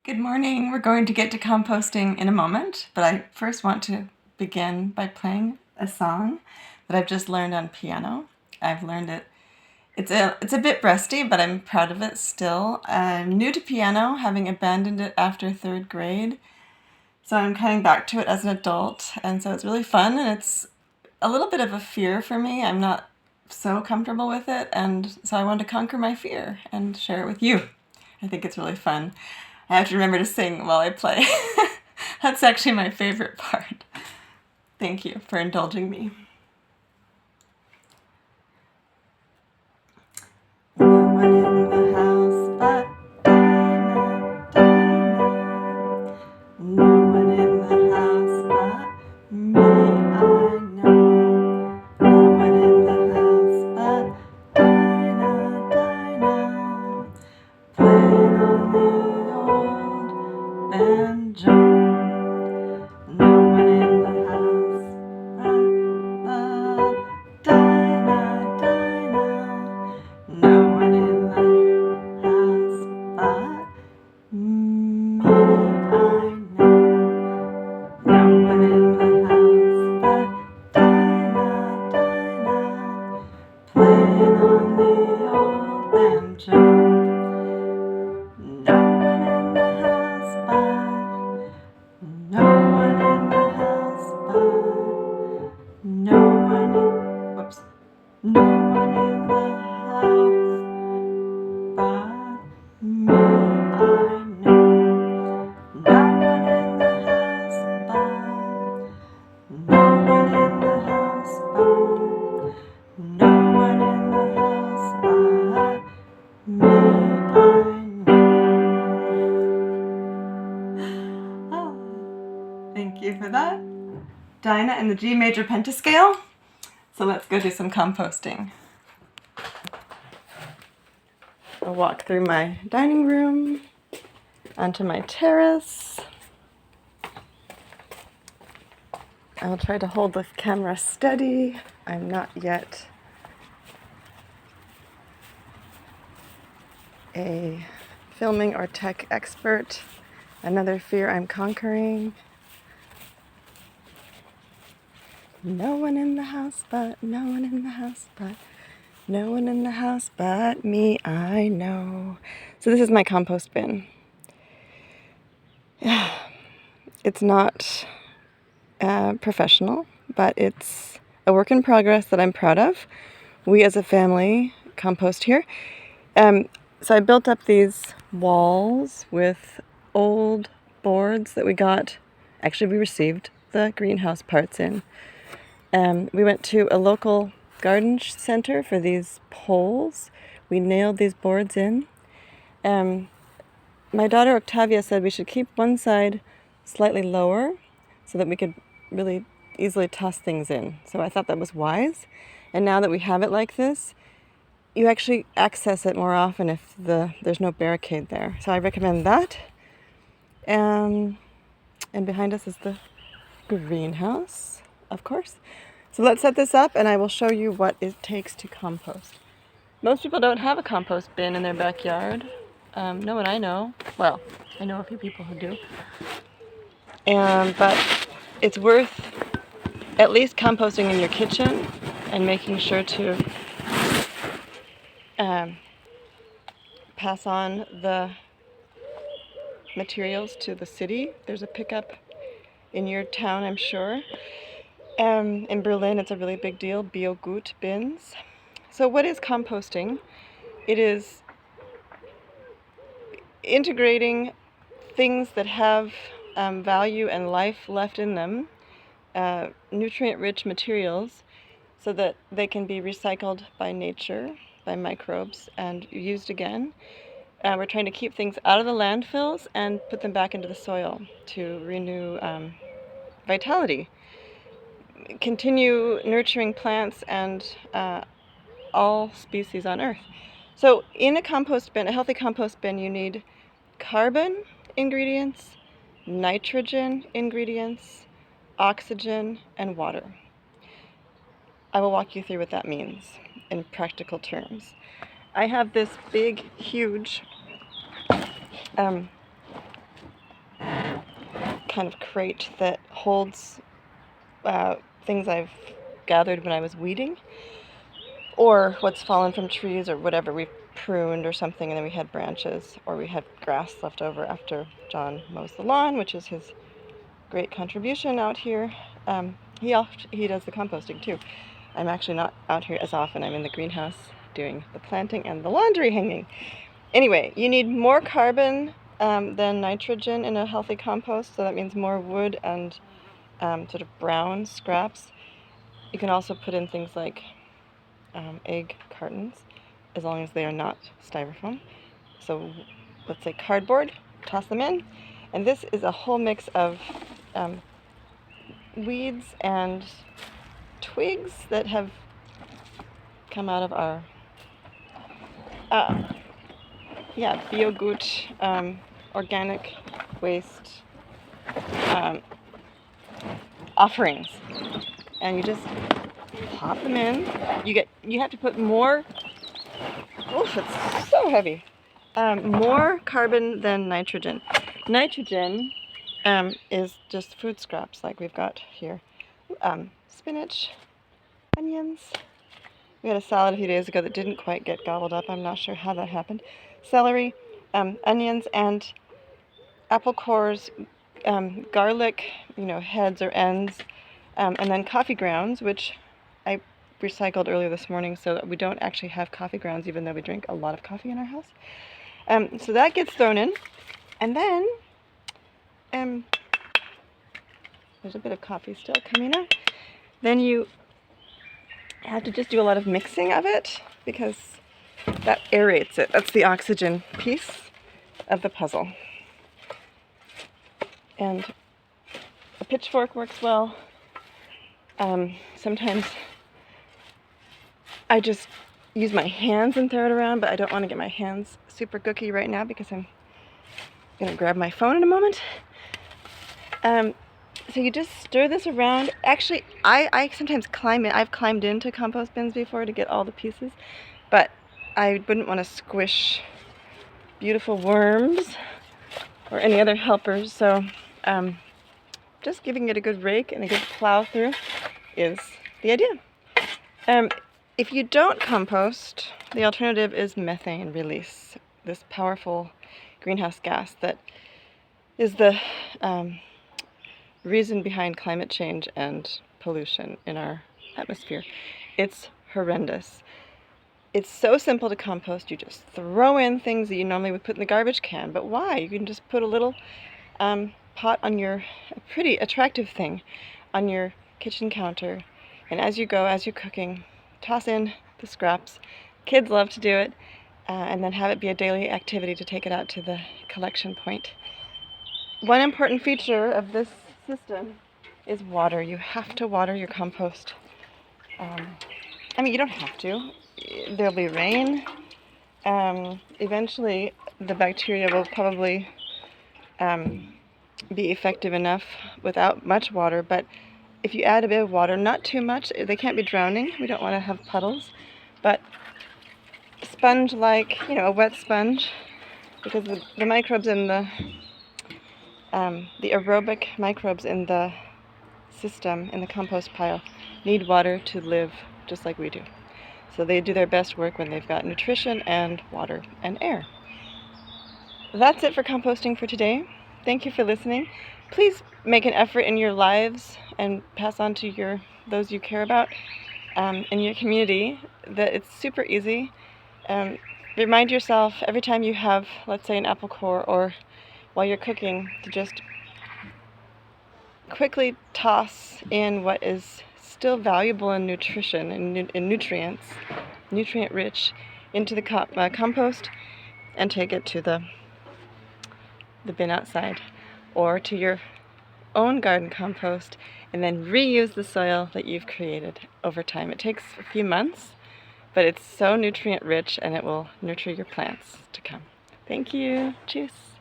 Good morning. We're going to get to composting in a moment, but I first want to begin by playing a song that I've just learned on piano. I've learned it. It's a bit rusty, but I'm proud of it still. I'm new to piano, having abandoned it after third grade. So I'm coming back to it as an adult, and so it's really fun, and it's a little bit of a fear for me. I'm not so comfortable with it, and so I want to conquer my fear and share it with you. I think it's really fun. I have to remember to sing while I play. That's actually my favorite part. Thank you for indulging me. No one in the house but Dinah, Dinah. No one in the house but me, I know. No one in the house but Dinah, Dinah. Playing on the old banjo. No one in the house but Dinah, Dinah. No one in the house but me, I know. No one in the house but Dinah, Dinah. Playing on the old banjo. No one in the house but, no one in the house but, no one in, whoops, no one in the house but me, I know. No one in the house but, no one in the house but, no one in the house but me, I know. Oh, thank you for that. Dinah in the G major pentascale. So let's go do some composting. I'll walk through my dining room, onto my terrace. I'll try to hold the camera steady. I'm not yet a filming or tech expert. Another fear I'm conquering. No one in the house but, no one in the house but, no one in the house but me, I know. So this is my compost bin. It's not professional, but it's a work in progress that I'm proud of. We as a family compost here. So I built up these walls with old boards that we got. Actually, we received the greenhouse parts in. We went to a local garden center for these poles. We nailed these boards in. My daughter Octavia said we should keep one side slightly lower so that we could really easily toss things in. So I thought that was wise. And now that we have it like this, you actually access it more often if there's no barricade there. So I recommend that. And behind us is the greenhouse, of course. So let's set this up and I will show you what it takes to compost. Most people don't have a compost bin in their backyard. No one I know. Well, I know a few people who do. But it's worth at least composting in your kitchen and making sure to pass on the materials to the city. There's a pickup in your town, I'm sure. In Berlin, it's a really big deal, Biogut bins. So what is composting? It is integrating things that have value and life left in them, nutrient-rich materials, so that they can be recycled by nature, by microbes, and used again. We're trying to keep things out of the landfills and put them back into the soil to renew vitality. Continue nurturing plants and all species on Earth. So in a compost bin, a healthy compost bin, you need carbon ingredients, nitrogen ingredients, oxygen, and water. I will walk you through what that means in practical terms. I have this big, huge kind of crate that holds things I've gathered when I was weeding, or what's fallen from trees or whatever we've pruned or something, and then we had branches or we had grass left over after John mows the lawn, which is his great contribution out here. He does the composting too. I'm actually not out here as often. I'm in the greenhouse doing the planting and the laundry hanging. Anyway, you need more carbon than nitrogen in a healthy compost, so that means more wood and sort of brown scraps. You can also put in things like egg cartons, as long as they are not styrofoam. So let's say cardboard, toss them in. And this is a whole mix of weeds and twigs that have come out of our biogut, organic waste offerings. And you just pop them in. You have to put more. Oof, it's so heavy. More carbon than nitrogen. Nitrogen is just food scraps like we've got here. Spinach, onions. We had a salad a few days ago that didn't quite get gobbled up. I'm not sure how that happened. Celery, onions, and apple cores, garlic, heads or ends, and then coffee grounds, which I recycled earlier this morning so that we don't actually have coffee grounds, even though we drink a lot of coffee in our house. So that gets thrown in, and then there's a bit of coffee still coming out. Then you have to just do a lot of mixing of it because that aerates it. That's the oxygen piece of the puzzle. And a pitchfork works well. Sometimes I just use my hands and throw it around, but I don't want to get my hands super gooky right now because I'm going to grab my phone in a moment. So you just stir this around. Actually, I sometimes climb in. I've climbed into compost bins before to get all the pieces, but I wouldn't want to squish beautiful worms or any other helpers. So just giving it a good rake and a good plow through is the idea. If you don't compost, the alternative is methane release, this powerful greenhouse gas that is the reason behind climate change and pollution in our atmosphere. It's horrendous. It's so simple to compost. You just throw in things that you normally would put in the garbage can. But why? You can just put a little pot on a pretty attractive thing on your kitchen counter. And as you go, as you're cooking, toss in the scraps. Kids love to do it. And then have it be a daily activity to take it out to the collection point. One important feature of this system is water. You have to water your compost. I mean, you don't have to. There'll be rain. Eventually, the bacteria will probably be effective enough without much water, but if you add a bit of water, not too much, they can't be drowning. We don't want to have puddles, but sponge-like, a wet sponge, because the microbes in the aerobic microbes in the system, in the compost pile, need water to live just like we do. So they do their best work when they've got nutrition and water and air. That's it for composting for today. Thank you for listening. Please make an effort in your lives and pass on to those you care about in your community that it's super easy. Remind yourself every time you have, let's say, an apple core, or while you're cooking, to just quickly toss in what is still valuable in nutrition and in nutrients, nutrient-rich, into the compost, and take it to the bin outside, or to your own garden compost, and then reuse the soil that you've created over time. It takes a few months, but it's so nutrient-rich, and it will nurture your plants to come. Thank you. Cheers.